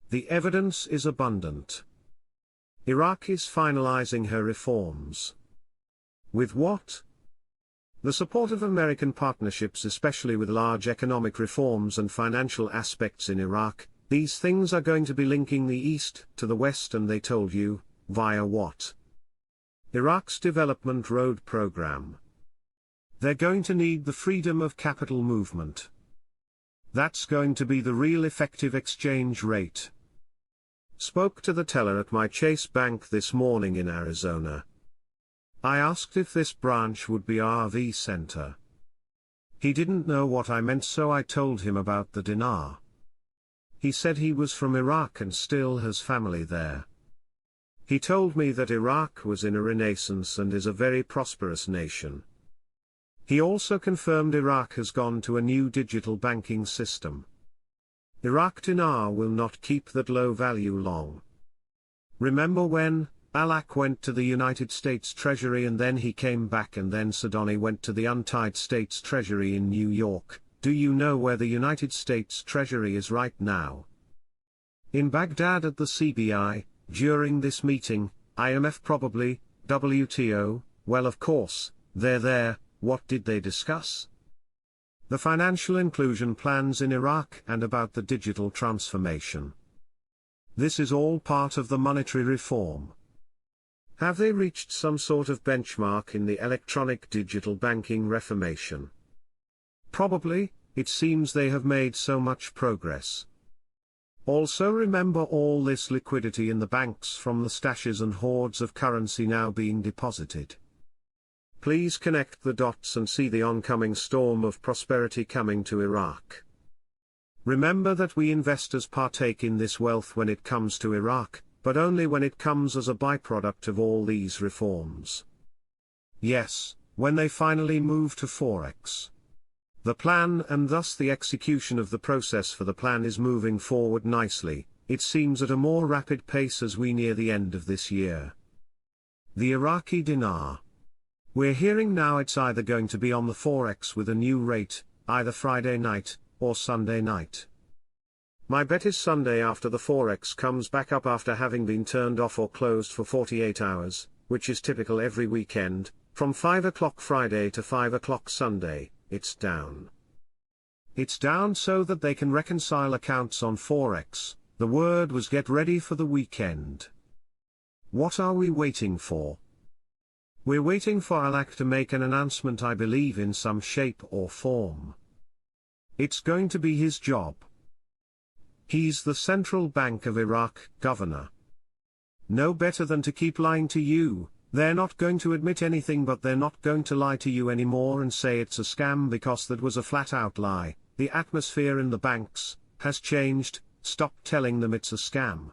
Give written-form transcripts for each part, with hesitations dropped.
The evidence is abundant. Iraq is finalizing her reforms. With what? The support of American partnerships, especially with large economic reforms and financial aspects in Iraq. These things are going to be linking the East to the West, and they told you, via what? Iraq's development road program. They're going to need the freedom of capital movement. That's going to be the real effective exchange rate. Spoke to the teller at my Chase Bank this morning in Arizona. I asked if this branch would be RV center. He didn't know what I meant, so I told him about the dinar. He said he was from Iraq and still has family there. He told me that Iraq was in a renaissance and is a very prosperous nation. He also confirmed Iraq has gone to a new digital banking system. Iraq dinar will not keep that low value long. Remember when Alak went to the United States Treasury and then he came back, and then Sadoni went to the untied States Treasury in New York? Do you know where the United States Treasury is right now? In Baghdad at the CBI. During this meeting, IMF probably, WTO, well of course, they're there. What did they discuss? The financial inclusion plans in Iraq and about the digital transformation. This is all part of the monetary reform. Have they reached some sort of benchmark in the electronic digital banking reformation? Probably. It seems they have made so much progress. Also remember all this liquidity in the banks from the stashes and hoards of currency now being deposited. Please connect the dots and see the oncoming storm of prosperity coming to Iraq. Remember that we investors partake in this wealth when it comes to Iraq, but only when it comes as a byproduct of all these reforms. Yes, when they finally move to Forex. The plan and thus the execution of the process for the plan is moving forward nicely, it seems at a more rapid pace as we near the end of this year. The Iraqi dinar. We're hearing now it's either going to be on the Forex with a new rate, either Friday night, or Sunday night. My bet is Sunday after the Forex comes back up after having been turned off or closed for 48 hours, which is typical every weekend, from 5 o'clock Friday to 5 o'clock Sunday. It's down. It's down so that they can reconcile accounts on Forex. The word was get ready for the weekend. What are we waiting for? We're waiting for Alak to make an announcement, I believe, in some shape or form. It's going to be his job. He's the Central Bank of Iraq governor. No better than to keep lying to you. They're not going to admit anything, but they're not going to lie to you anymore and say it's a scam, because that was a flat-out lie. The atmosphere in the banks has changed. Stop telling them it's a scam.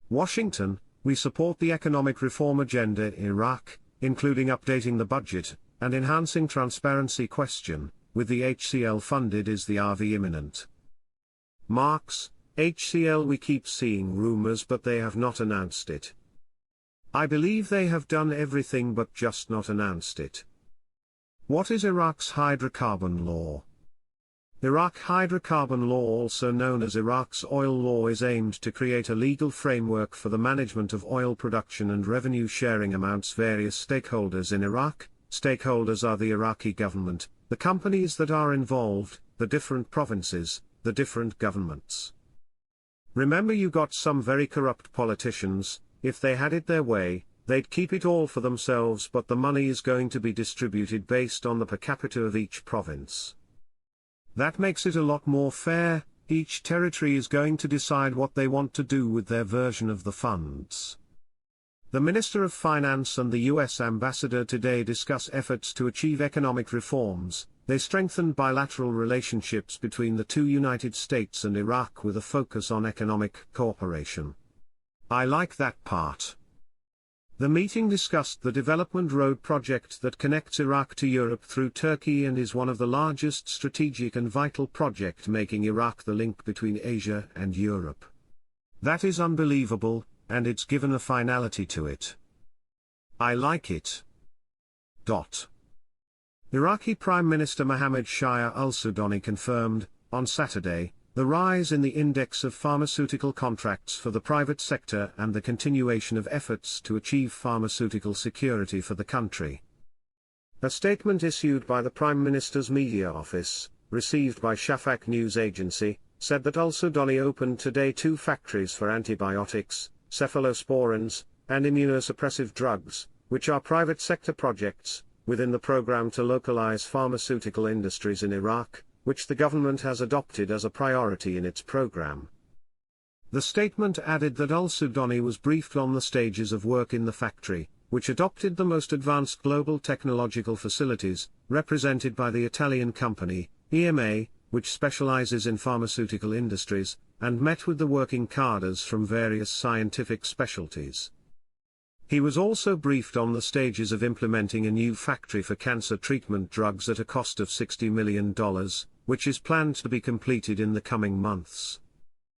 Washington, we support the economic reform agenda in Iraq, including updating the budget and enhancing transparency. Question: with the HCL funded, is the RV imminent? Marks: HCL, we keep seeing rumors but they have not announced it. I believe they have done everything but just not announced it. What is Iraq's hydrocarbon law? Iraq hydrocarbon law, also known as Iraq's oil law, is aimed to create a legal framework for the management of oil production and revenue sharing amongst various stakeholders in Iraq. Stakeholders are the Iraqi government, the companies that are involved, the different provinces, the different governments. Remember, you got some very corrupt politicians. If they had it their way, they'd keep it all for themselves, but the money is going to be distributed based on the per capita of each province. That makes it a lot more fair. Each territory is going to decide what they want to do with their version of the funds. The Minister of Finance and the US Ambassador today discuss efforts to achieve economic reforms. They strengthened bilateral relationships between the two United States and Iraq with a focus on economic cooperation. I like that part. The meeting discussed the development road project that connects Iraq to Europe through Turkey and is one of the largest strategic and vital project, making Iraq the link between Asia and Europe. That is unbelievable, and it's given a finality to it. I like it. Iraqi Prime Minister Mohammed Shia al-Sudani confirmed, on Saturday, the rise in the index of pharmaceutical contracts for the private sector and the continuation of efforts to achieve pharmaceutical security for the country. A statement issued by the Prime Minister's media office, received by Shafaq news agency, said that Al-Sudani opened today 2 factories for antibiotics, cephalosporins, and immunosuppressive drugs, which are private sector projects, within the program to localize pharmaceutical industries in Iraq, which the government has adopted as a priority in its program. The statement added that Al-Sudani was briefed on the stages of work in the factory, which adopted the most advanced global technological facilities, represented by the Italian company, EMA, which specializes in pharmaceutical industries, and met with the working cadres from various scientific specialties. He was also briefed on the stages of implementing a new factory for cancer treatment drugs at a cost of $60 million, which is planned to be completed in the coming months.